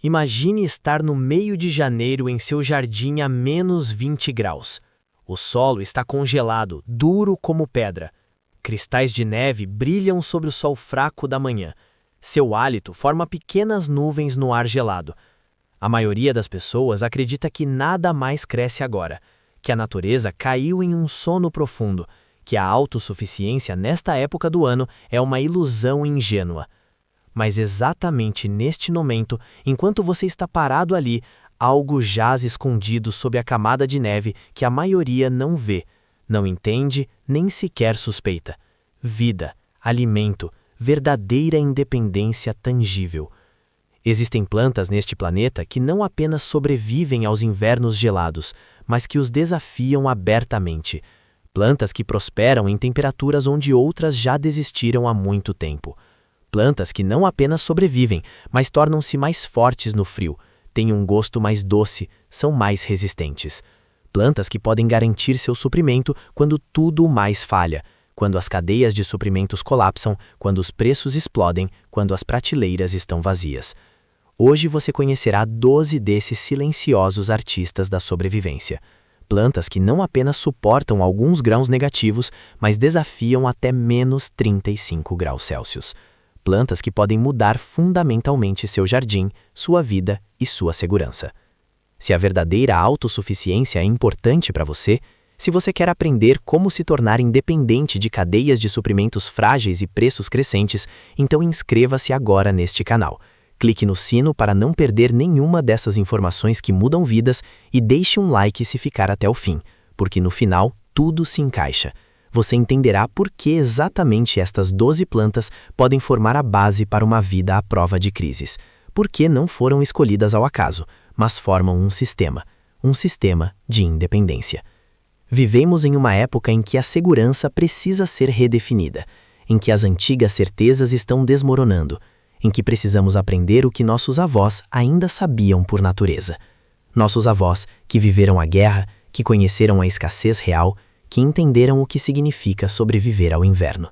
Imagine estar no meio de janeiro em seu jardim a menos 20 graus. O solo está congelado, duro como pedra. Cristais de neve brilham sobre o sol fraco da manhã. Seu hálito forma pequenas nuvens no ar gelado. A maioria das pessoas acredita que nada mais cresce agora, que a natureza caiu em um sono profundo, que a autossuficiência nesta época do ano é uma ilusão ingênua. Mas exatamente neste momento, enquanto você está parado ali, algo jaz escondido sob a camada de neve que a maioria não vê, não entende, nem sequer suspeita. Vida, alimento, verdadeira independência tangível. Existem plantas neste planeta que não apenas sobrevivem aos invernos gelados, mas que os desafiam abertamente. Plantas que prosperam em temperaturas onde outras já desistiram há muito tempo. Plantas que não apenas sobrevivem, mas tornam-se mais fortes no frio, têm um gosto mais doce, são mais resistentes. Plantas que podem garantir seu suprimento quando tudo mais falha, quando as cadeias de suprimentos colapsam, quando os preços explodem, quando as prateleiras estão vazias. Hoje você conhecerá 12 desses silenciosos artistas da sobrevivência. Plantas que não apenas suportam alguns graus negativos, mas desafiam até menos 35 graus Celsius. Plantas que podem mudar fundamentalmente seu jardim, sua vida e sua segurança. Se a verdadeira autossuficiência é importante para você, se você quer aprender como se tornar independente de cadeias de suprimentos frágeis e preços crescentes, então inscreva-se agora neste canal. Clique no sino para não perder nenhuma dessas informações que mudam vidas e deixe um like se ficar até o fim, porque no final tudo se encaixa. Você entenderá por que exatamente estas 12 plantas podem formar a base para uma vida à prova de crises. Por que não foram escolhidas ao acaso, mas formam um sistema de independência. Vivemos em uma época em que a segurança precisa ser redefinida, em que as antigas certezas estão desmoronando, em que precisamos aprender o que nossos avós ainda sabiam por natureza. Nossos avós, que viveram a guerra, que conheceram a escassez real, que entenderam o que significa sobreviver ao inverno.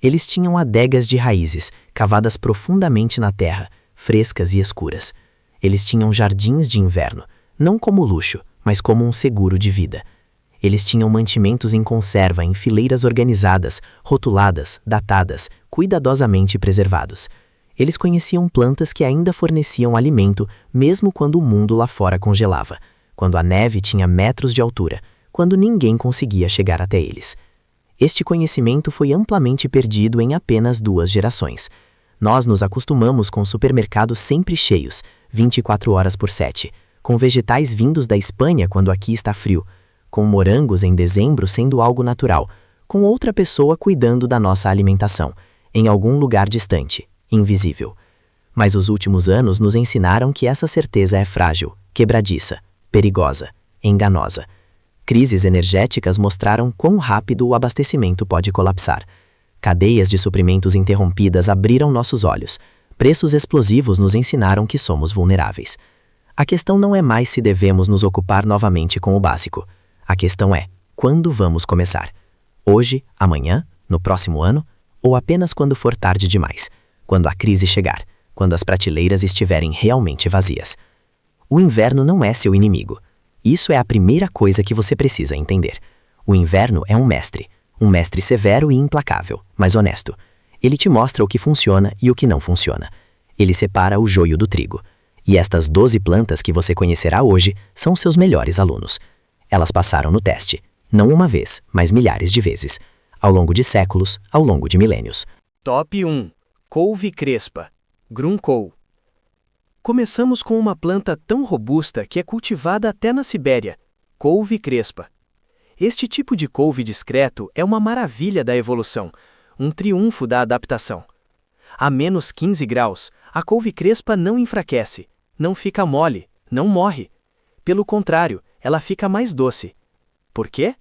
Eles tinham adegas de raízes, cavadas profundamente na terra, frescas e escuras. Eles tinham jardins de inverno, não como luxo, mas como um seguro de vida. Eles tinham mantimentos em conserva em fileiras organizadas, rotuladas, datadas, cuidadosamente preservados. Eles conheciam plantas que ainda forneciam alimento, mesmo quando o mundo lá fora congelava, quando a neve tinha metros de altura, quando ninguém conseguia chegar até eles. Este conhecimento foi amplamente perdido em apenas 2 gerações. Nós nos acostumamos com supermercados sempre cheios, 24 horas por 7, com vegetais vindos da Espanha quando aqui está frio, com morangos em dezembro sendo algo natural, com outra pessoa cuidando da nossa alimentação, em algum lugar distante, invisível. Mas os últimos anos nos ensinaram que essa certeza é frágil, quebradiça, perigosa, enganosa. Crises energéticas mostraram quão rápido o abastecimento pode colapsar. Cadeias de suprimentos interrompidas abriram nossos olhos. Preços explosivos nos ensinaram que somos vulneráveis. A questão não é mais se devemos nos ocupar novamente com o básico. A questão é, quando vamos começar? Hoje, amanhã, no próximo ano? Ou apenas quando for tarde demais? Quando a crise chegar? Quando as prateleiras estiverem realmente vazias? O inverno não é seu inimigo. Isso é a primeira coisa que você precisa entender. O inverno é um mestre severo e implacável, mas honesto. Ele te mostra o que funciona e o que não funciona. Ele separa o joio do trigo. E estas 12 plantas que você conhecerá hoje são seus melhores alunos. Elas passaram no teste, não uma vez, mas milhares de vezes, ao longo de séculos, ao longo de milênios. Top 1. Couve crespa, Grunkohl. Começamos com uma planta tão robusta que é cultivada até na Sibéria, couve crespa. Este tipo de couve discreto é uma maravilha da evolução, um triunfo da adaptação. A menos 15 graus, a couve crespa não enfraquece, não fica mole, não morre. Pelo contrário, ela fica mais doce. Por quê?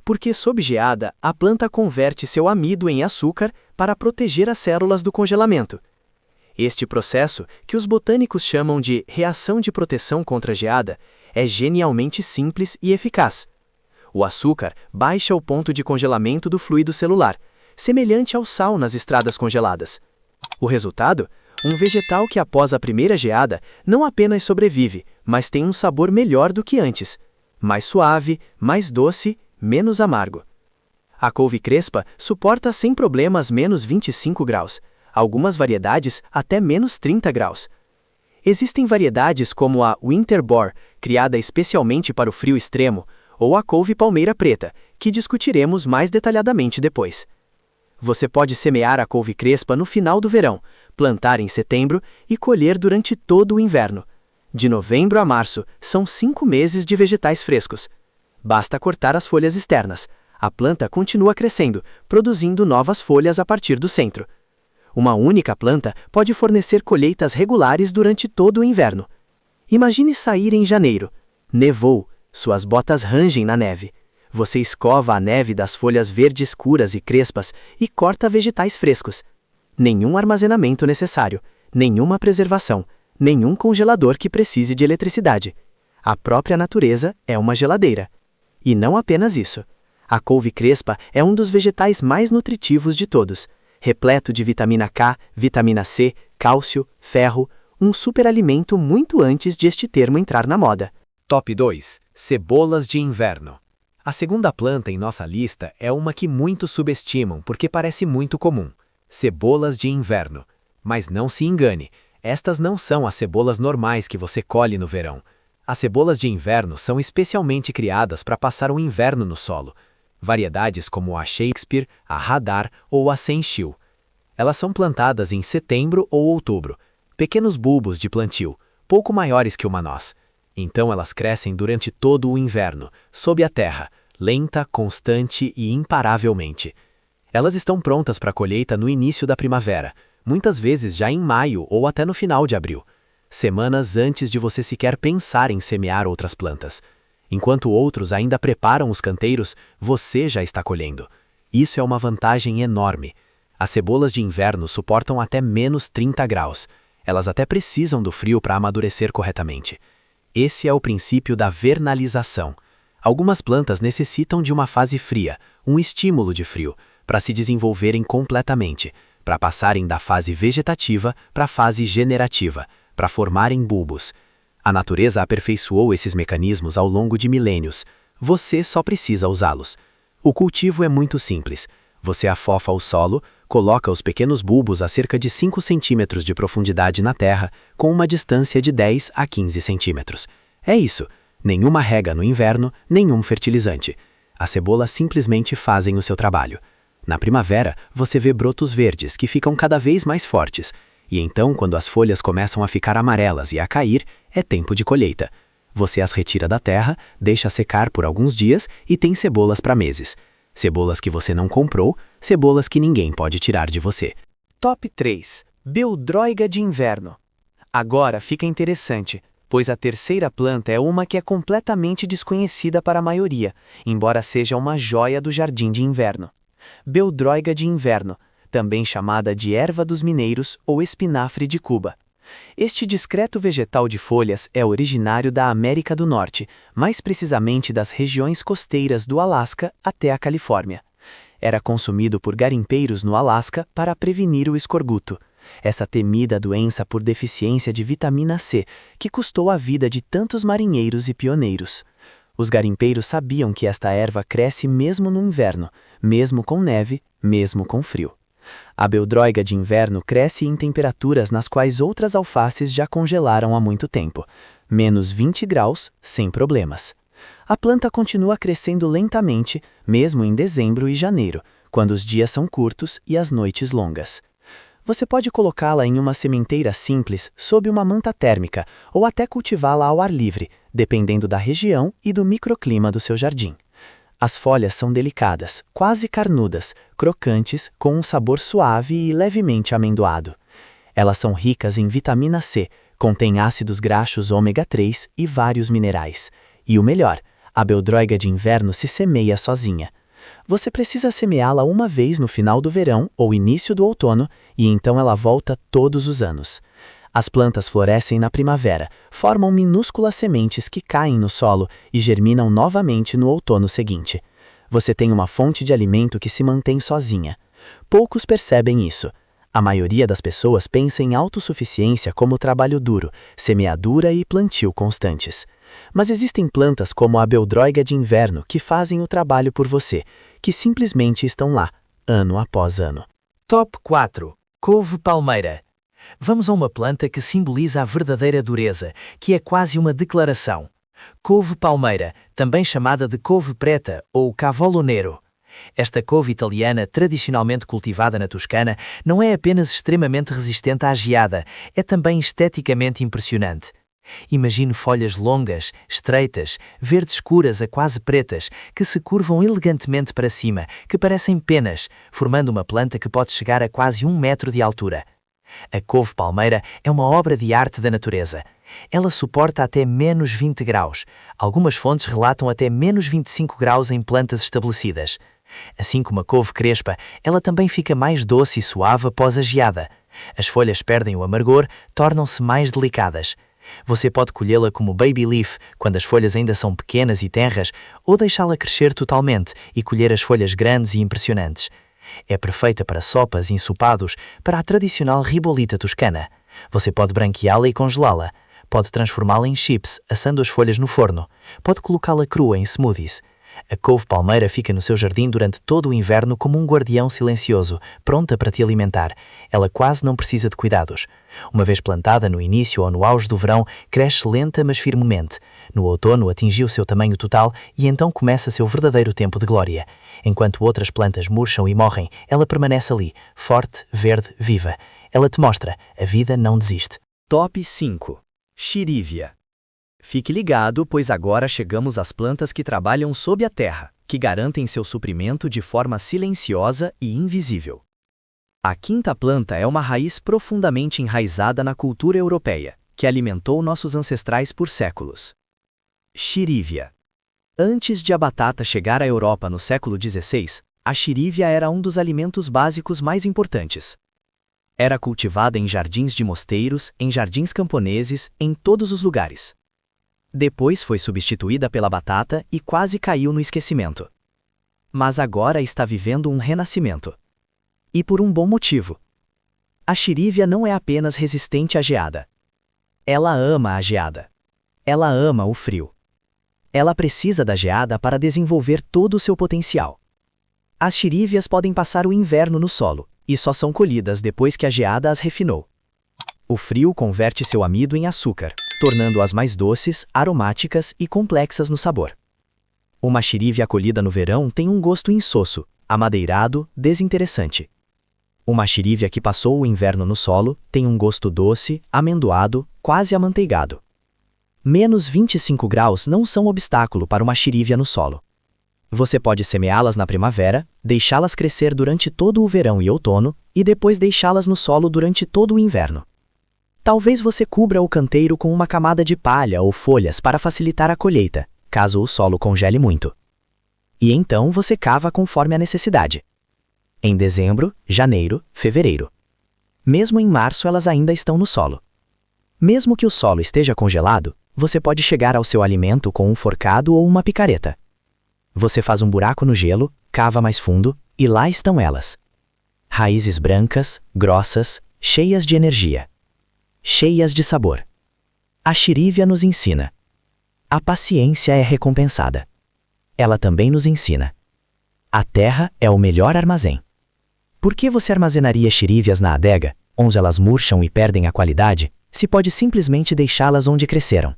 Porque sob geada, a planta converte seu amido em açúcar para proteger as células do congelamento. Este processo, que os botânicos chamam de reação de proteção contra a geada, é genialmente simples e eficaz. O açúcar baixa o ponto de congelamento do fluido celular, semelhante ao sal nas estradas congeladas. O resultado? Um vegetal que após a primeira geada não apenas sobrevive, mas tem um sabor melhor do que antes. Mais suave, mais doce, menos amargo. A couve crespa suporta sem problemas menos 25 graus, algumas variedades até menos 30 graus. Existem variedades como a Winter Boar, criada especialmente para o frio extremo, ou a couve palmeira preta, que discutiremos mais detalhadamente depois. Você pode semear a couve crespa no final do verão, plantar em setembro e colher durante todo o inverno. De novembro a março, são 5 meses de vegetais frescos. Basta cortar as folhas externas. A planta continua crescendo, produzindo novas folhas a partir do centro. Uma única planta pode fornecer colheitas regulares durante todo o inverno. Imagine sair em janeiro. Nevou, suas botas rangem na neve. Você escova a neve das folhas verdes escuras e crespas e corta vegetais frescos. Nenhum armazenamento necessário, nenhuma preservação, nenhum congelador que precise de eletricidade. A própria natureza é uma geladeira. E não apenas isso. A couve crespa é um dos vegetais mais nutritivos de todos, repleto de vitamina K, vitamina C, cálcio, ferro, um superalimento muito antes de este termo entrar na moda. Top 2. Cebolas de inverno. A segunda planta em nossa lista é uma que muitos subestimam porque parece muito comum. Cebolas de inverno. Mas não se engane, estas não são as cebolas normais que você colhe no verão. As cebolas de inverno são especialmente criadas para passar o inverno no solo. Variedades como a Shakespeare, a Radar ou a Senchil. Elas são plantadas em setembro ou outubro, pequenos bulbos de plantio, pouco maiores que uma noz. Então elas crescem durante todo o inverno, sob a terra, lenta, constante e imparavelmente. Elas estão prontas para colheita no início da primavera, muitas vezes já em maio ou até no final de abril, semanas antes de você sequer pensar em semear outras plantas. Enquanto outros ainda preparam os canteiros, você já está colhendo. Isso é uma vantagem enorme. As cebolas de inverno suportam até menos 30 graus. Elas até precisam do frio para amadurecer corretamente. Esse é o princípio da vernalização. Algumas plantas necessitam de uma fase fria, um estímulo de frio, para se desenvolverem completamente, para passarem da fase vegetativa para a fase generativa, para formarem bulbos. A natureza aperfeiçoou esses mecanismos ao longo de milênios. Você só precisa usá-los. O cultivo é muito simples. Você afofa o solo, coloca os pequenos bulbos a cerca de 5 centímetros de profundidade na terra, com uma distância de 10 a 15 centímetros. É isso. Nenhuma rega no inverno, nenhum fertilizante. As cebolas simplesmente fazem o seu trabalho. Na primavera, você vê brotos verdes que ficam cada vez mais fortes. E então, quando as folhas começam a ficar amarelas e a cair, é tempo de colheita. Você as retira da terra, deixa secar por alguns dias e tem cebolas para meses. Cebolas que você não comprou, cebolas que ninguém pode tirar de você. Top 3. Beldroiga de inverno. Agora fica interessante, pois a terceira planta é uma que é completamente desconhecida para a maioria, embora seja uma joia do jardim de inverno. Beldroiga de inverno, também chamada de erva dos mineiros ou espinafre de Cuba. Este discreto vegetal de folhas é originário da América do Norte, mais precisamente das regiões costeiras do Alasca até a Califórnia. Era consumido por garimpeiros no Alasca para prevenir o escorbuto, essa temida doença por deficiência de vitamina C, que custou a vida de tantos marinheiros e pioneiros. Os garimpeiros sabiam que esta erva cresce mesmo no inverno, mesmo com neve, mesmo com frio. A beldroiga de inverno cresce em temperaturas nas quais outras alfaces já congelaram há muito tempo, menos 20 graus, sem problemas. A planta continua crescendo lentamente, mesmo em dezembro e janeiro, quando os dias são curtos e as noites longas. Você pode colocá-la em uma sementeira simples, sob uma manta térmica, ou até cultivá-la ao ar livre, dependendo da região e do microclima do seu jardim. As folhas são delicadas, quase carnudas, crocantes, com um sabor suave e levemente amendoado. Elas são ricas em vitamina C, contêm ácidos graxos ômega 3 e vários minerais. E o melhor, a beldroiga de inverno se semeia sozinha. Você precisa semeá-la uma vez no final do verão ou início do outono, e então ela volta todos os anos. As plantas florescem na primavera, formam minúsculas sementes que caem no solo e germinam novamente no outono seguinte. Você tem uma fonte de alimento que se mantém sozinha. Poucos percebem isso. A maioria das pessoas pensa em autossuficiência como trabalho duro, semeadura e plantio constantes. Mas existem plantas como a beldroiga de inverno que fazem o trabalho por você, que simplesmente estão lá, ano após ano. Top 4. Couve-palmeira. Vamos a uma planta que simboliza a verdadeira dureza, que é quase uma declaração. Couve-palmeira, também chamada de couve preta ou cavolo nero. Esta couve italiana, tradicionalmente cultivada na Toscana, não é apenas extremamente resistente à geada, é também esteticamente impressionante. Imagine folhas longas, estreitas, verde escuras a quase pretas, que se curvam elegantemente para cima, que parecem penas, formando uma planta que pode chegar a quase 1 metro de altura. A couve-palmeira é uma obra de arte da natureza. Ela suporta até menos 20 graus. Algumas fontes relatam até menos 25 graus em plantas estabelecidas. Assim como a couve crespa, ela também fica mais doce e suave após a geada. As folhas perdem o amargor, tornam-se mais delicadas. Você pode colhê-la como baby leaf, quando as folhas ainda são pequenas e tenras, ou deixá-la crescer totalmente e colher as folhas grandes e impressionantes. É perfeita para sopas e ensopados, para a tradicional ribolita toscana. Você pode branqueá-la e congelá-la. Pode transformá-la em chips, assando as folhas no forno. Pode colocá-la crua em smoothies. A couve-palmeira fica no seu jardim durante todo o inverno como um guardião silencioso, pronta para te alimentar. Ela quase não precisa de cuidados. Uma vez plantada no início ou no auge do verão, cresce lenta mas firmemente. No outono atingiu seu tamanho total e então começa seu verdadeiro tempo de glória. Enquanto outras plantas murcham e morrem, ela permanece ali, forte, verde, viva. Ela te mostra, a vida não desiste. Top 5. Chirívia. Fique ligado, pois agora chegamos às plantas que trabalham sob a terra, que garantem seu suprimento de forma silenciosa e invisível. A quinta planta é uma raiz profundamente enraizada na cultura europeia, que alimentou nossos ancestrais por séculos. Chirívia. Antes de a batata chegar à Europa no século XVI, a chirívia era um dos alimentos básicos mais importantes. Era cultivada em jardins de mosteiros, em jardins camponeses, em todos os lugares. Depois foi substituída pela batata e quase caiu no esquecimento. Mas agora está vivendo um renascimento. E por um bom motivo. A chirívia não é apenas resistente à geada. Ela ama a geada. Ela ama o frio. Ela precisa da geada para desenvolver todo o seu potencial. As chirívias podem passar o inverno no solo, e só são colhidas depois que a geada as refinou. O frio converte seu amido em açúcar, tornando-as mais doces, aromáticas e complexas no sabor. Uma chirívia colhida no verão tem um gosto insosso, amadeirado, desinteressante. Uma chirívia que passou o inverno no solo tem um gosto doce, amendoado, quase amanteigado. Menos 25 graus não são obstáculo para uma chirívia no solo. Você pode semeá-las na primavera, deixá-las crescer durante todo o verão e outono, e depois deixá-las no solo durante todo o inverno. Talvez você cubra o canteiro com uma camada de palha ou folhas para facilitar a colheita, caso o solo congele muito. E então você cava conforme a necessidade. Em dezembro, janeiro, fevereiro. Mesmo em março elas ainda estão no solo. Mesmo que o solo esteja congelado, você pode chegar ao seu alimento com um forcado ou uma picareta. Você faz um buraco no gelo, cava mais fundo, e lá estão elas. Raízes brancas, grossas, cheias de energia. Cheias de sabor. A chirívia nos ensina. A paciência é recompensada. Ela também nos ensina. A terra é o melhor armazém. Por que você armazenaria chirívias na adega, onde elas murcham e perdem a qualidade, se pode simplesmente deixá-las onde cresceram?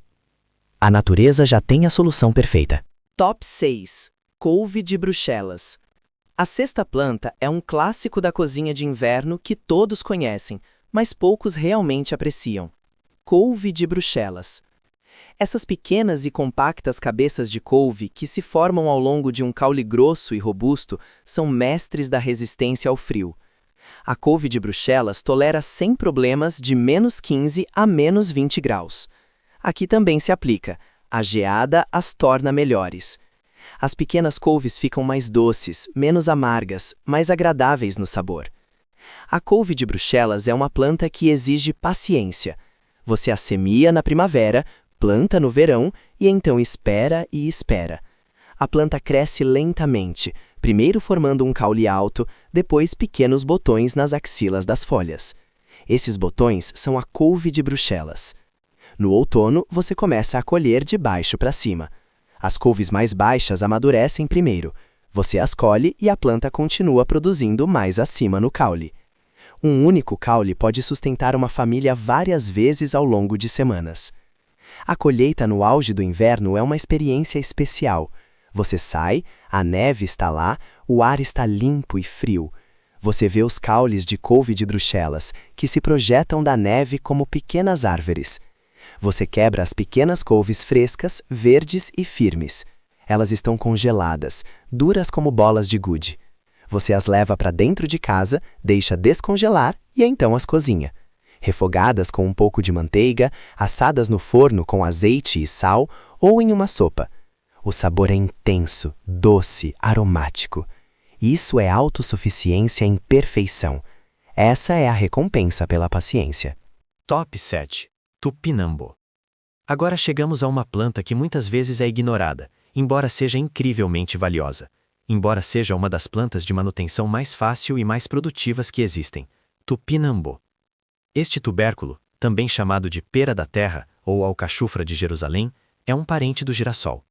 A natureza já tem a solução perfeita. Top 6. Couve de Bruxelas. A sexta planta é um clássico da cozinha de inverno que todos conhecem, mas poucos realmente apreciam. Couve de Bruxelas. Essas pequenas e compactas cabeças de couve que se formam ao longo de um caule grosso e robusto são mestres da resistência ao frio. A couve de Bruxelas tolera sem problemas de menos 15 a menos 20 graus. Aqui também se aplica. A geada as torna melhores. As pequenas couves ficam mais doces, menos amargas, mais agradáveis no sabor. A couve de Bruxelas é uma planta que exige paciência. Você a semeia na primavera, planta no verão e então espera e espera. A planta cresce lentamente, primeiro formando um caule alto, depois pequenos botões nas axilas das folhas. Esses botões são a couve de Bruxelas. No outono, você começa a colher de baixo para cima. As couves mais baixas amadurecem primeiro. Você as colhe e a planta continua produzindo mais acima no caule. Um único caule pode sustentar uma família várias vezes ao longo de semanas. A colheita no auge do inverno é uma experiência especial. Você sai, a neve está lá, o ar está limpo e frio. Você vê os caules de couve de Bruxelas, que se projetam da neve como pequenas árvores. Você quebra as pequenas couves frescas, verdes e firmes. Elas estão congeladas, duras como bolas de gude. Você as leva para dentro de casa, deixa descongelar e então as cozinha. Refogadas com um pouco de manteiga, assadas no forno com azeite e sal ou em uma sopa. O sabor é intenso, doce, aromático. Isso é autossuficiência em perfeição. Essa é a recompensa pela paciência. Top 7. Tupinambô. Agora chegamos a uma planta que muitas vezes é ignorada, embora seja incrivelmente valiosa. Embora seja uma das plantas de manutenção mais fácil e mais produtivas que existem. Tupinambô. Este tubérculo, também chamado de pera da terra ou alcachofra de Jerusalém, é um parente do girassol.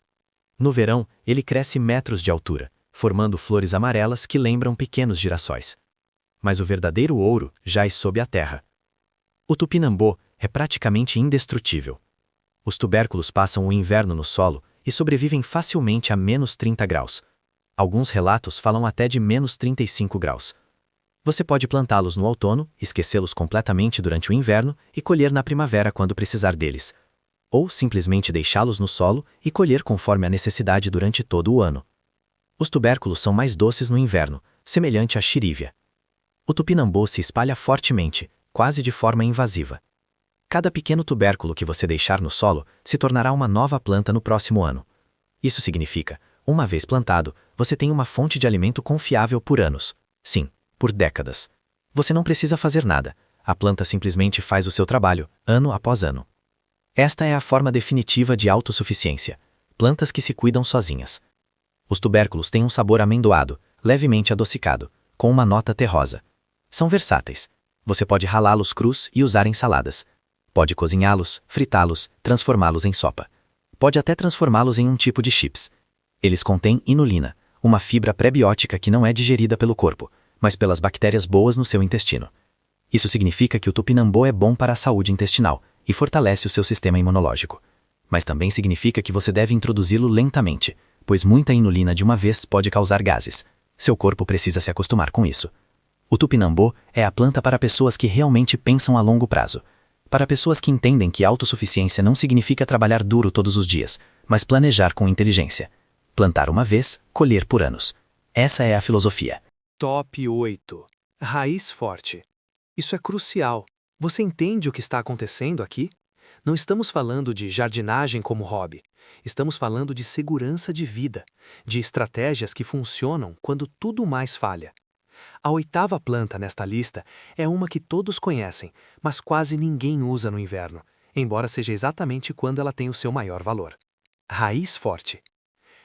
No verão, ele cresce metros de altura, formando flores amarelas que lembram pequenos girassóis. Mas o verdadeiro ouro jaz sob a terra. O tupinambô é praticamente indestrutível. Os tubérculos passam o inverno no solo e sobrevivem facilmente a menos 30 graus. Alguns relatos falam até de menos 35 graus. Você pode plantá-los no outono, esquecê-los completamente durante o inverno e colher na primavera quando precisar deles. Ou simplesmente deixá-los no solo e colher conforme a necessidade durante todo o ano. Os tubérculos são mais doces no inverno, semelhante à xirívia. O tupinambô se espalha fortemente, quase de forma invasiva. Cada pequeno tubérculo que você deixar no solo se tornará uma nova planta no próximo ano. Isso significa, uma vez plantado, você tem uma fonte de alimento confiável por anos. Sim, por décadas. Você não precisa fazer nada, a planta simplesmente faz o seu trabalho, ano após ano. Esta é a forma definitiva de autossuficiência. Plantas que se cuidam sozinhas. Os tubérculos têm um sabor amendoado, levemente adocicado, com uma nota terrosa. São versáteis. Você pode ralá-los crus e usar em saladas. Pode cozinhá-los, fritá-los, transformá-los em sopa. Pode até transformá-los em um tipo de chips. Eles contêm inulina, uma fibra prebiótica que não é digerida pelo corpo, mas pelas bactérias boas no seu intestino. Isso significa que o tupinambô é bom para a saúde intestinal e fortalece o seu sistema imunológico. Mas também significa que você deve introduzi-lo lentamente, pois muita inulina de uma vez pode causar gases. Seu corpo precisa se acostumar com isso. O tupinambô é a planta para pessoas que realmente pensam a longo prazo. Para pessoas que entendem que autossuficiência não significa trabalhar duro todos os dias, mas planejar com inteligência. Plantar uma vez, colher por anos. Essa é a filosofia. Top 8. Raiz forte. Isso é crucial. Você entende o que está acontecendo aqui? Não estamos falando de jardinagem como hobby. Estamos falando de segurança de vida, de estratégias que funcionam quando tudo mais falha. A 8ª planta nesta lista é uma que todos conhecem, mas quase ninguém usa no inverno, embora seja exatamente quando ela tem o seu maior valor. Raiz forte.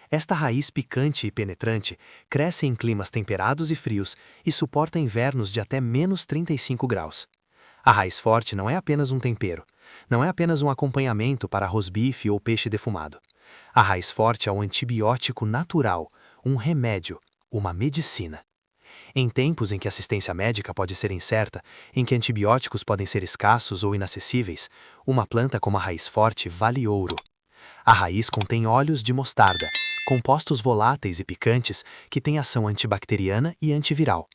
Esta raiz picante e penetrante cresce em climas temperados e frios e suporta invernos de até menos 35 graus. A raiz forte não é apenas um tempero, não é apenas um acompanhamento para rosbife ou peixe defumado. A raiz forte é um antibiótico natural, um remédio, uma medicina. Em tempos em que a assistência médica pode ser incerta, em que antibióticos podem ser escassos ou inacessíveis, uma planta como a raiz forte vale ouro. A raiz contém óleos de mostarda, compostos voláteis e picantes que têm ação antibacteriana e antiviral.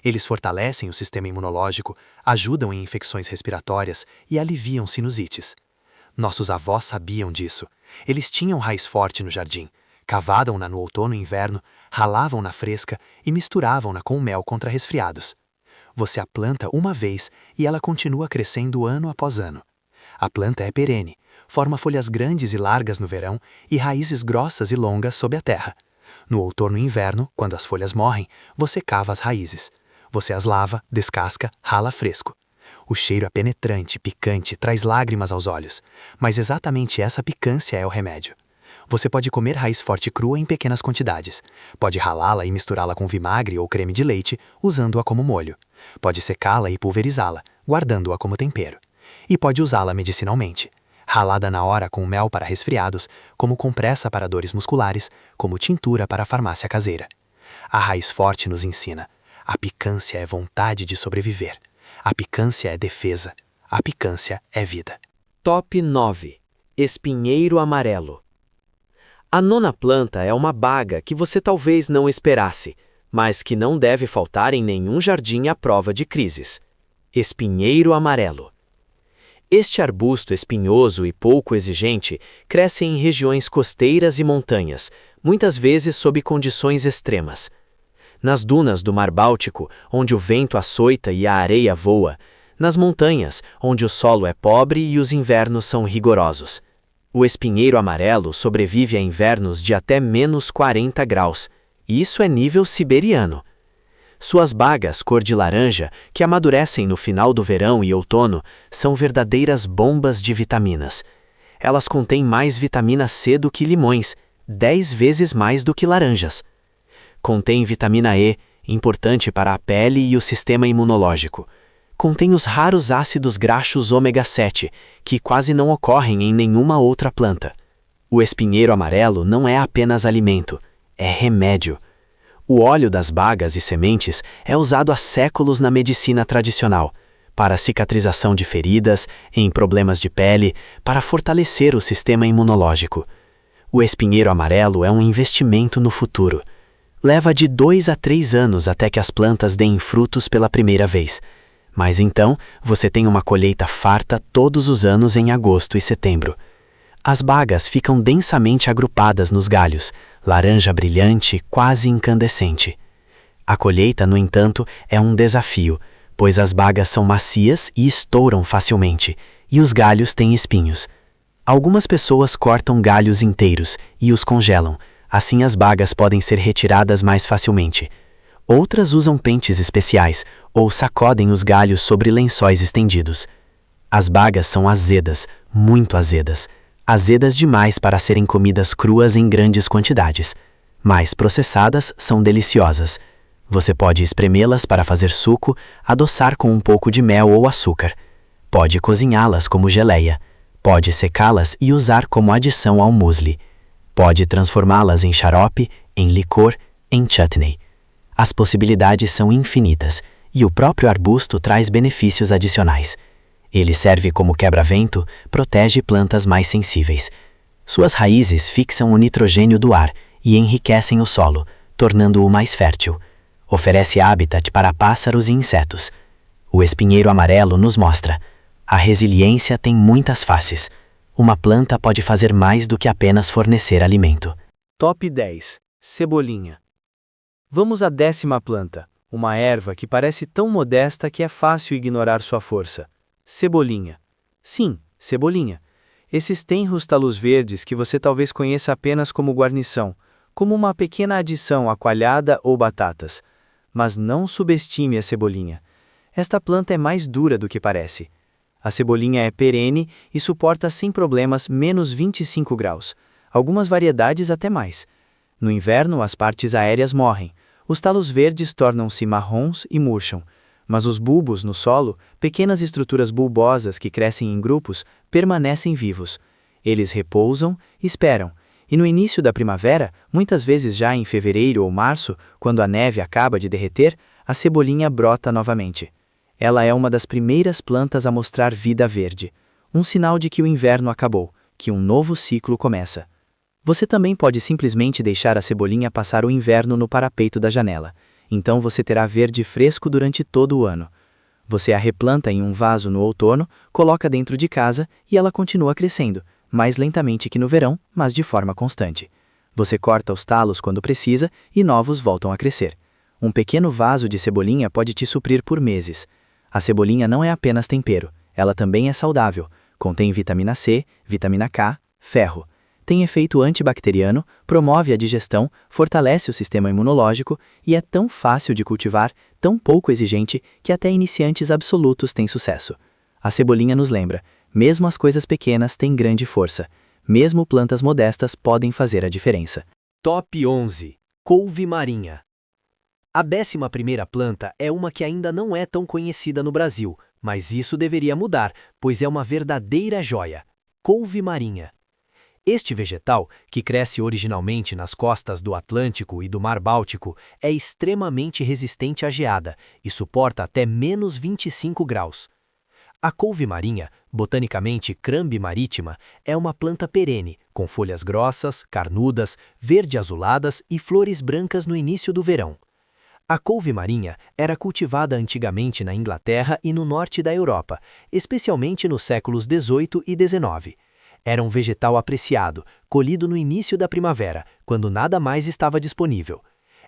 Eles fortalecem o sistema imunológico, ajudam em infecções respiratórias e aliviam sinusites. Nossos avós sabiam disso. Eles tinham raiz forte no jardim, cavavam-na no outono e inverno, ralavam-na fresca e misturavam-na com mel contra resfriados. Você a planta uma vez e ela continua crescendo ano após ano. A planta é perene, forma folhas grandes e largas no verão e raízes grossas e longas sob a terra. No outono e inverno, quando as folhas morrem, você cava as raízes. Você as lava, descasca, rala fresco. O cheiro é penetrante, picante, traz lágrimas aos olhos. Mas exatamente essa picância é o remédio. Você pode comer raiz forte crua em pequenas quantidades. Pode ralá-la e misturá-la com vinagre ou creme de leite, usando-a como molho. Pode secá-la e pulverizá-la, guardando-a como tempero. E pode usá-la medicinalmente. Ralada na hora com mel para resfriados, como compressa para dores musculares, como tintura para a farmácia caseira. A raiz forte nos ensina: a picância é vontade de sobreviver. A picância é defesa. A picância é vida. Top 9. Espinheiro amarelo. A nona planta é uma baga que você talvez não esperasse, mas que não deve faltar em nenhum jardim à prova de crises. Espinheiro amarelo. Este arbusto espinhoso e pouco exigente cresce em regiões costeiras e montanhas, muitas vezes sob condições extremas. Nas dunas do Mar Báltico, onde o vento açoita e a areia voa, nas montanhas, onde o solo é pobre e os invernos são rigorosos. O espinheiro amarelo sobrevive a invernos de até menos 40 graus, e isso é nível siberiano. Suas bagas cor de laranja, que amadurecem no final do verão e outono, são verdadeiras bombas de vitaminas. Elas contêm mais vitamina C do que limões, 10 vezes mais do que laranjas. Contém vitamina E, importante para a pele e o sistema imunológico. Contém os raros ácidos graxos ômega 7, que quase não ocorrem em nenhuma outra planta. O espinheiro amarelo não é apenas alimento, é remédio. O óleo das bagas e sementes é usado há séculos na medicina tradicional, para cicatrização de feridas, em problemas de pele, para fortalecer o sistema imunológico. O espinheiro amarelo é um investimento no futuro. Leva de 2 a 3 anos até que as plantas deem frutos pela primeira vez. Mas então, você tem uma colheita farta todos os anos em agosto e setembro. As bagas ficam densamente agrupadas nos galhos, laranja brilhante, quase incandescente. A colheita, no entanto, é um desafio, pois as bagas são macias e estouram facilmente, e os galhos têm espinhos. Algumas pessoas cortam galhos inteiros e os congelam, assim as bagas podem ser retiradas mais facilmente. Outras usam pentes especiais ou sacodem os galhos sobre lençóis estendidos. As bagas são azedas, muito azedas. Azedas demais para serem comidas cruas em grandes quantidades. Mais processadas são deliciosas. Você pode espremê-las para fazer suco, adoçar com um pouco de mel ou açúcar. Pode cozinhá-las como geleia. Pode secá-las e usar como adição ao muesli. Pode transformá-las em xarope, em licor, em chutney. As possibilidades são infinitas, e o próprio arbusto traz benefícios adicionais. Ele serve como quebra-vento, protege plantas mais sensíveis. Suas raízes fixam o nitrogênio do ar e enriquecem o solo, tornando-o mais fértil. Oferece habitat para pássaros e insetos. O espinheiro amarelo nos mostra: a resiliência tem muitas faces. Uma planta pode fazer mais do que apenas fornecer alimento. Top 10. Cebolinha. Vamos à 10ª planta, uma erva que parece tão modesta que é fácil ignorar sua força. Cebolinha. Sim, cebolinha. Esses tenros talos verdes que você talvez conheça apenas como guarnição, como uma pequena adição a coalhada ou batatas. Mas não subestime a cebolinha. Esta planta é mais dura do que parece. A cebolinha é perene e suporta sem problemas menos 25 graus, algumas variedades até mais. No inverno, as partes aéreas morrem. Os talos verdes tornam-se marrons e murcham. Mas os bulbos no solo, pequenas estruturas bulbosas que crescem em grupos, permanecem vivos. Eles repousam, esperam. E no início da primavera, muitas vezes já em fevereiro ou março, quando a neve acaba de derreter, a cebolinha brota novamente. Ela é uma das primeiras plantas a mostrar vida verde. Um sinal de que o inverno acabou, que um novo ciclo começa. Você também pode simplesmente deixar a cebolinha passar o inverno no parapeito da janela. Então você terá verde fresco durante todo o ano. Você a replanta em um vaso no outono, coloca dentro de casa e ela continua crescendo, mais lentamente que no verão, mas de forma constante. Você corta os talos quando precisa e novos voltam a crescer. Um pequeno vaso de cebolinha pode te suprir por meses. A cebolinha não é apenas tempero, ela também é saudável. Contém vitamina C, vitamina K, ferro. Tem efeito antibacteriano, promove a digestão, fortalece o sistema imunológico e é tão fácil de cultivar, tão pouco exigente, que até iniciantes absolutos têm sucesso. A cebolinha nos lembra: mesmo as coisas pequenas têm grande força. Mesmo plantas modestas podem fazer a diferença. Top 11. Couve marinha. A 11ª planta é uma que ainda não é tão conhecida no Brasil, mas isso deveria mudar, pois é uma verdadeira joia. Couve marinha. Este vegetal, que cresce originalmente nas costas do Atlântico e do Mar Báltico, é extremamente resistente à geada e suporta até menos 25 graus. A couve marinha, botanicamente Crambe maritima, é uma planta perene, com folhas grossas, carnudas, verde-azuladas e flores brancas no início do verão. A couve marinha era cultivada antigamente na Inglaterra e no norte da Europa, especialmente nos séculos XVIII e XIX. Era um vegetal apreciado, colhido no início da primavera, quando nada mais estava disponível.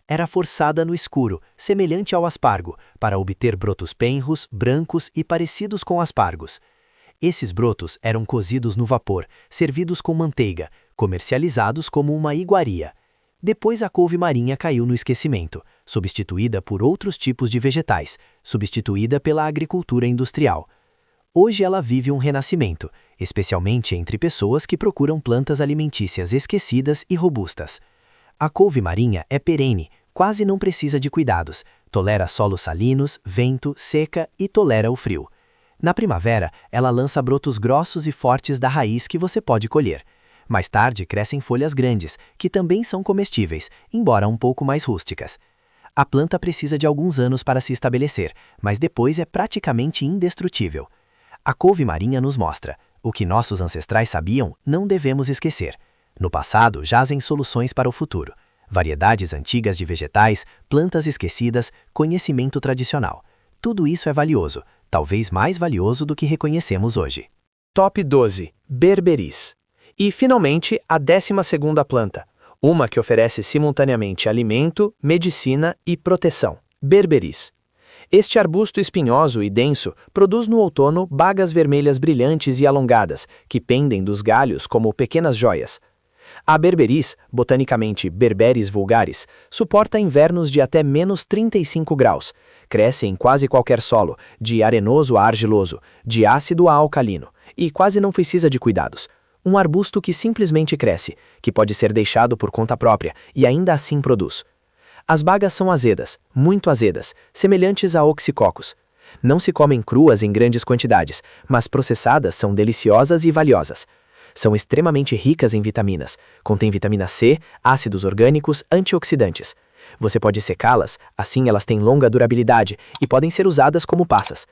Era forçada no escuro, semelhante ao aspargo, para obter brotos penros, brancos e parecidos com aspargos. Esses brotos eram cozidos no vapor, servidos com manteiga, comercializados como uma iguaria. Depois a couve marinha caiu no esquecimento, substituída por outros tipos de vegetais, substituída pela agricultura industrial. Hoje ela vive um renascimento, especialmente entre pessoas que procuram plantas alimentícias esquecidas e robustas. A couve marinha é perene, quase não precisa de cuidados, tolera solos salinos, vento, seca e tolera o frio. Na primavera, ela lança brotos grossos e fortes da raiz que você pode colher. Mais tarde crescem folhas grandes, que também são comestíveis, embora um pouco mais rústicas. A planta precisa de alguns anos para se estabelecer, mas depois é praticamente indestrutível. A couve marinha nos mostra: o que nossos ancestrais sabiam, não devemos esquecer. No passado, jazem soluções para o futuro. Variedades antigas de vegetais, plantas esquecidas, conhecimento tradicional. Tudo isso é valioso, talvez mais valioso do que reconhecemos hoje. Top 12. Berberis. E, finalmente, a 12ª planta, uma que oferece simultaneamente alimento, medicina e proteção. Berberis. Este arbusto espinhoso e denso produz no outono bagas vermelhas brilhantes e alongadas, que pendem dos galhos como pequenas joias. A berberis, botanicamente Berberis vulgaris, suporta invernos de até menos 35 graus. Cresce em quase qualquer solo, de arenoso a argiloso, de ácido a alcalino, e quase não precisa de cuidados. Um arbusto que simplesmente cresce, que pode ser deixado por conta própria e ainda assim produz. As bagas são azedas, muito azedas, semelhantes a oxicocos. Não se comem cruas em grandes quantidades, mas processadas são deliciosas e valiosas. São extremamente ricas em vitaminas, contêm vitamina C, ácidos orgânicos, antioxidantes. Você pode secá-las, assim elas têm longa durabilidade e podem ser usadas como passas.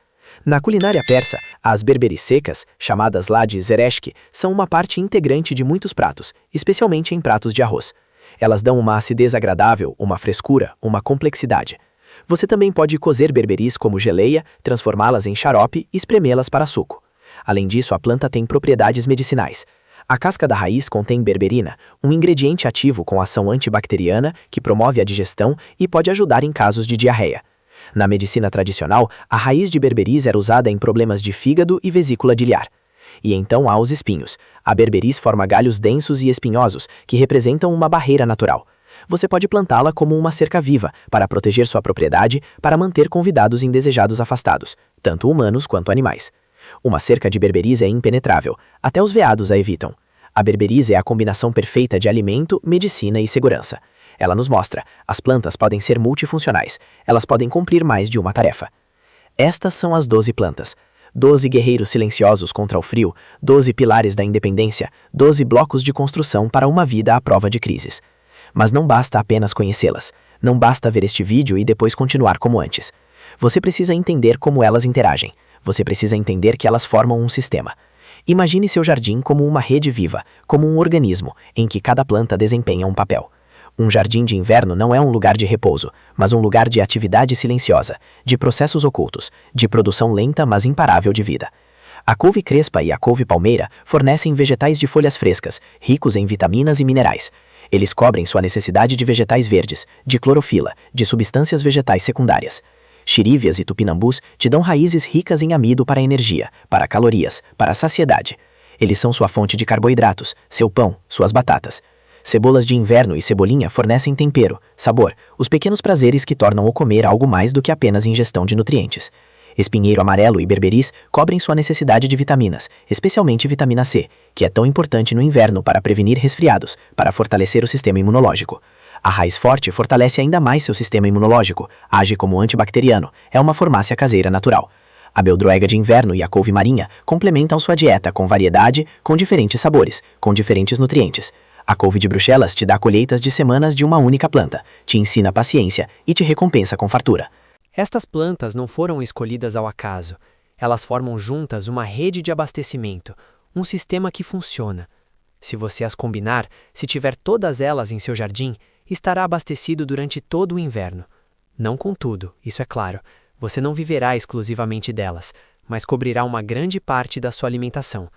Na culinária persa, as berberis secas, chamadas lá de zereşki, são uma parte integrante de muitos pratos, especialmente em pratos de arroz. Elas dão uma acidez agradável, uma frescura, uma complexidade. Você também pode cozer berberis como geleia, transformá-las em xarope e espremê-las para suco. Além disso, a planta tem propriedades medicinais. A casca da raiz contém berberina, um ingrediente ativo com ação antibacteriana que promove a digestão e pode ajudar em casos de diarreia. Na medicina tradicional, a raiz de berberis era usada em problemas de fígado e vesícula biliar. E então há os espinhos. A berberis forma galhos densos e espinhosos, que representam uma barreira natural. Você pode plantá-la como uma cerca viva, para proteger sua propriedade, para manter convidados indesejados afastados, tanto humanos quanto animais. Uma cerca de berberis é impenetrável, até os veados a evitam. A berberis é a combinação perfeita de alimento, medicina e segurança. Ela nos mostra: as plantas podem ser multifuncionais, elas podem cumprir mais de uma tarefa. Estas são as 12 plantas. 12 guerreiros silenciosos contra o frio, 12 pilares da independência, 12 blocos de construção para uma vida à prova de crises. Mas não basta apenas conhecê-las. Não basta ver este vídeo e depois continuar como antes. Você precisa entender como elas interagem. Você precisa entender que elas formam um sistema. Imagine seu jardim como uma rede viva, como um organismo, em que cada planta desempenha um papel. Um jardim de inverno não é um lugar de repouso, mas um lugar de atividade silenciosa, de processos ocultos, de produção lenta mas imparável de vida. A couve crespa e a couve palmeira fornecem vegetais de folhas frescas, ricos em vitaminas e minerais. Eles cobrem sua necessidade de vegetais verdes, de clorofila, de substâncias vegetais secundárias. Xirívias e tupinambus te dão raízes ricas em amido para energia, para calorias, para saciedade. Eles são sua fonte de carboidratos, seu pão, suas batatas. Cebolas de inverno e cebolinha fornecem tempero, sabor, os pequenos prazeres que tornam o comer algo mais do que apenas ingestão de nutrientes. Espinheiro amarelo e berberis cobrem sua necessidade de vitaminas, especialmente vitamina C, que é tão importante no inverno para prevenir resfriados, para fortalecer o sistema imunológico. A raiz forte fortalece ainda mais seu sistema imunológico, age como antibacteriano, é uma farmácia caseira natural. A beldroega de inverno e a couve marinha complementam sua dieta com variedade, com diferentes sabores, com diferentes nutrientes. A couve de Bruxelas te dá colheitas de semanas de uma única planta, te ensina paciência e te recompensa com fartura. Estas plantas não foram escolhidas ao acaso. Elas formam juntas uma rede de abastecimento, um sistema que funciona. Se você as combinar, se tiver todas elas em seu jardim, estará abastecido durante todo o inverno. Não com tudo, isso é claro. Você não viverá exclusivamente delas, mas cobrirá uma grande parte da sua alimentação.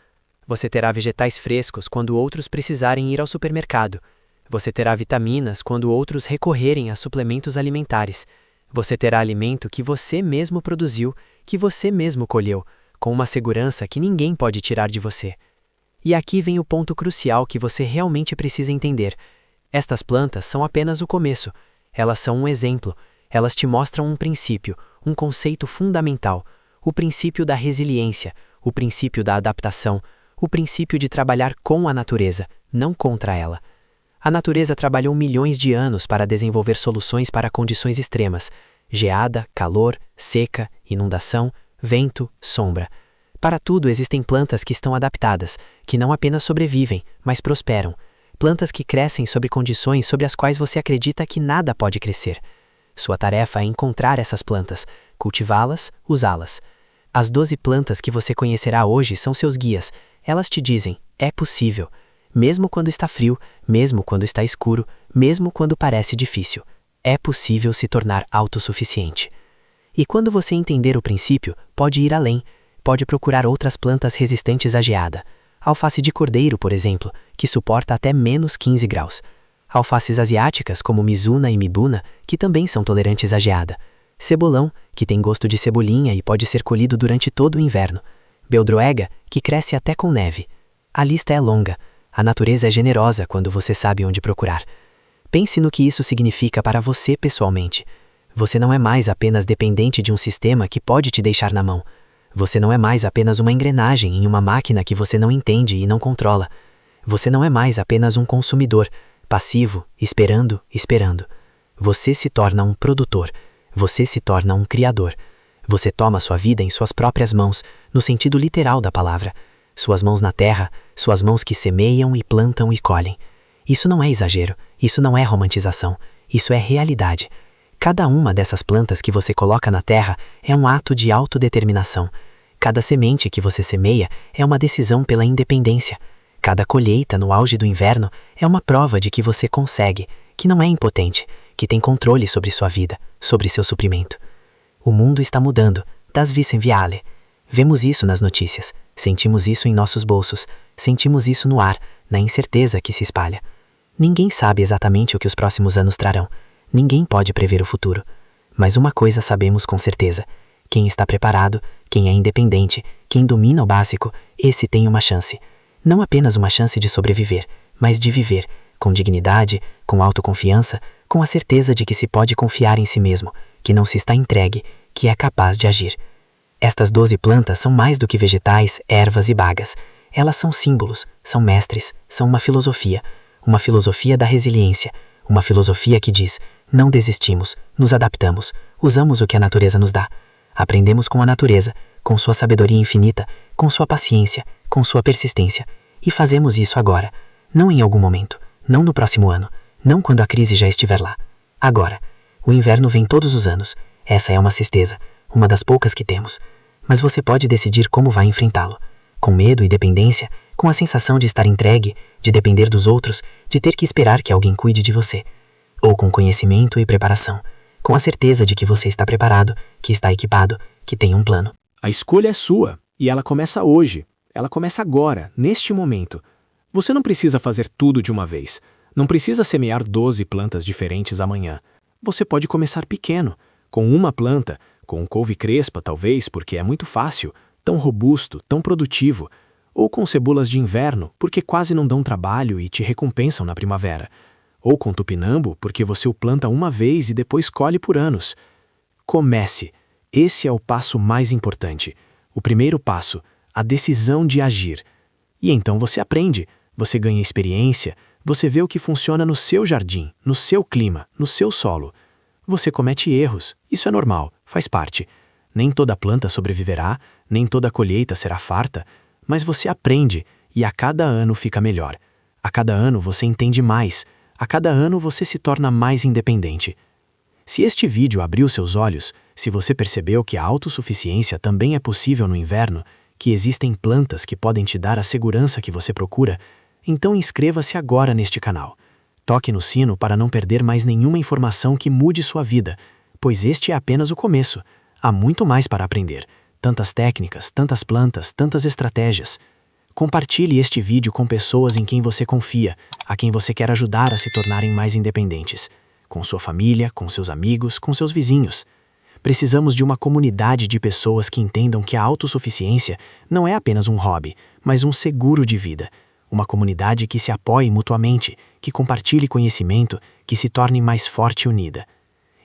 Você terá vegetais frescos quando outros precisarem ir ao supermercado. Você terá vitaminas quando outros recorrerem a suplementos alimentares. Você terá alimento que você mesmo produziu, que você mesmo colheu, com uma segurança que ninguém pode tirar de você. E aqui vem o ponto crucial que você realmente precisa entender. Estas plantas são apenas o começo. Elas são um exemplo. Elas te mostram um princípio, um conceito fundamental. O princípio da resiliência, o princípio da adaptação, o princípio de trabalhar com a natureza, não contra ela. A natureza trabalhou milhões de anos para desenvolver soluções para condições extremas: geada, calor, seca, inundação, vento, sombra. Para tudo existem plantas que estão adaptadas, que não apenas sobrevivem, mas prosperam. Plantas que crescem sob condições sobre as quais você acredita que nada pode crescer. Sua tarefa é encontrar essas plantas, cultivá-las, usá-las. As 12 plantas que você conhecerá hoje são seus guias. Elas te dizem, é possível. Mesmo quando está frio, mesmo quando está escuro, mesmo quando parece difícil. É possível se tornar autossuficiente. E quando você entender o princípio, pode ir além. Pode procurar outras plantas resistentes à geada. Alface de cordeiro, por exemplo, que suporta até menos 15 graus. Alfaces asiáticas como Mizuna e Mibuna, que também são tolerantes à geada. Cebolão, que tem gosto de cebolinha e pode ser colhido durante todo o inverno. Beldroega, que cresce até com neve. A lista é longa. A natureza é generosa quando você sabe onde procurar. Pense no que isso significa para você pessoalmente. Você não é mais apenas dependente de um sistema que pode te deixar na mão. Você não é mais apenas uma engrenagem em uma máquina que você não entende e não controla. Você não é mais apenas um consumidor, passivo, esperando. Você se torna um produtor. Você se torna um criador. Você toma sua vida em suas próprias mãos, no sentido literal da palavra. Suas mãos na terra, suas mãos que semeiam e plantam e colhem. Isso não é exagero, isso não é romantização, isso é realidade. Cada uma dessas plantas que você coloca na terra é um ato de autodeterminação. Cada semente que você semeia é uma decisão pela independência. Cada colheita no auge do inverno é uma prova de que você consegue, que não é impotente, que tem controle sobre sua vida, sobre seu suprimento. O mundo está mudando, das vicem viale. Vemos isso nas notícias, sentimos isso em nossos bolsos, sentimos isso no ar, na incerteza que se espalha. Ninguém sabe exatamente o que os próximos anos trarão. Ninguém pode prever o futuro. Mas uma coisa sabemos com certeza: quem está preparado, quem é independente, quem domina o básico, esse tem uma chance. Não apenas uma chance de sobreviver, mas de viver, com dignidade, com autoconfiança, com a certeza de que se pode confiar em si mesmo, que não se está entregue, que é capaz de agir. Estas 12 plantas são mais do que vegetais, ervas e bagas. Elas são símbolos, são mestres, são uma filosofia da resiliência, uma filosofia que diz: não desistimos, nos adaptamos, usamos o que a natureza nos dá. Aprendemos com a natureza, com sua sabedoria infinita, com sua paciência, com sua persistência. E fazemos isso agora, não em algum momento, não no próximo ano, não quando a crise já estiver lá. Agora. O inverno vem todos os anos. Essa é uma certeza, uma das poucas que temos. Mas você pode decidir como vai enfrentá-lo. Com medo e dependência, com a sensação de estar entregue, de depender dos outros, de ter que esperar que alguém cuide de você. Ou com conhecimento e preparação, com a certeza de que você está preparado, que está equipado, que tem um plano. A escolha é sua, e ela começa hoje. Ela começa agora, neste momento. Você não precisa fazer tudo de uma vez. Não precisa semear 12 plantas diferentes amanhã. Você pode começar pequeno, com uma planta, com couve crespa talvez, porque é muito fácil, tão robusto, tão produtivo, ou com cebolas de inverno, porque quase não dão trabalho e te recompensam na primavera, ou com tupinambo, porque você o planta uma vez e depois colhe por anos. Comece. Esse é o passo mais importante. O primeiro passo, a decisão de agir. E então você aprende, você ganha experiência, você vê o que funciona no seu jardim, no seu clima, no seu solo. Você comete erros, isso é normal, faz parte. Nem toda planta sobreviverá, nem toda colheita será farta, mas você aprende e a cada ano fica melhor. A cada ano você entende mais, a cada ano você se torna mais independente. Se este vídeo abriu seus olhos, se você percebeu que a autossuficiência também é possível no inverno, que existem plantas que podem te dar a segurança que você procura, então inscreva-se agora neste canal. Toque no sino para não perder mais nenhuma informação que mude sua vida, pois este é apenas o começo. Há muito mais para aprender. Tantas técnicas, tantas plantas, tantas estratégias. Compartilhe este vídeo com pessoas em quem você confia, a quem você quer ajudar a se tornarem mais independentes. Com sua família, com seus amigos, com seus vizinhos. Precisamos de uma comunidade de pessoas que entendam que a autossuficiência não é apenas um hobby, mas um seguro de vida. Uma comunidade que se apoie mutuamente, que compartilhe conhecimento, que se torne mais forte e unida.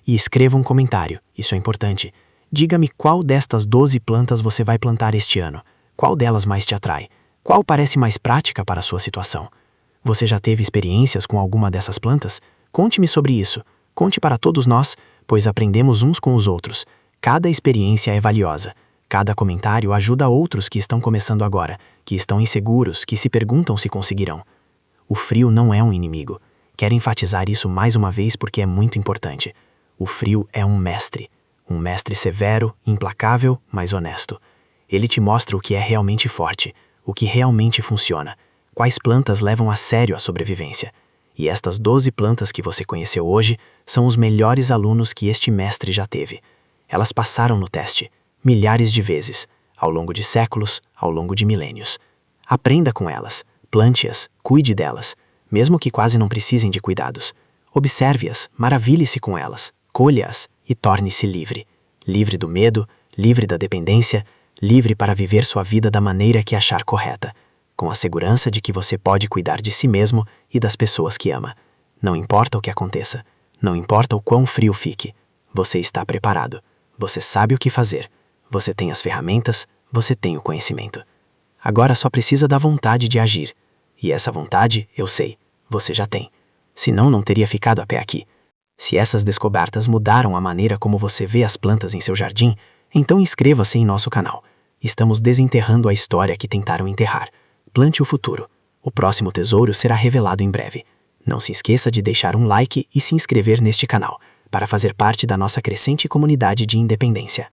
E escreva um comentário, isso é importante. Diga-me qual destas 12 plantas você vai plantar este ano. Qual delas mais te atrai? Qual parece mais prática para a sua situação? Você já teve experiências com alguma dessas plantas? Conte-me sobre isso. Conte para todos nós, pois aprendemos uns com os outros. Cada experiência é valiosa. Cada comentário ajuda outros que estão começando agora, que estão inseguros, que se perguntam se conseguirão. O frio não é um inimigo. Quero enfatizar isso mais uma vez porque é muito importante. O frio é um mestre severo, implacável, mas honesto. Ele te mostra o que é realmente forte, o que realmente funciona, quais plantas levam a sério a sobrevivência. E estas 12 plantas que você conheceu hoje são os melhores alunos que este mestre já teve. Elas passaram no teste, milhares de vezes, ao longo de séculos, ao longo de milênios. Aprenda com elas, plante-as, cuide delas, mesmo que quase não precisem de cuidados. Observe-as, maravilhe-se com elas, colha-as e torne-se livre. Livre do medo, livre da dependência, livre para viver sua vida da maneira que achar correta, com a segurança de que você pode cuidar de si mesmo e das pessoas que ama. Não importa o que aconteça, não importa o quão frio fique, você está preparado, você sabe o que fazer, você tem as ferramentas, você tem o conhecimento. Agora só precisa da vontade de agir. E essa vontade, eu sei, você já tem. Senão não teria ficado a pé aqui. Se essas descobertas mudaram a maneira como você vê as plantas em seu jardim, então inscreva-se em nosso canal. Estamos desenterrando a história que tentaram enterrar. Plante o futuro. O próximo tesouro será revelado em breve. Não se esqueça de deixar um like e se inscrever neste canal, para fazer parte da nossa crescente comunidade de independência.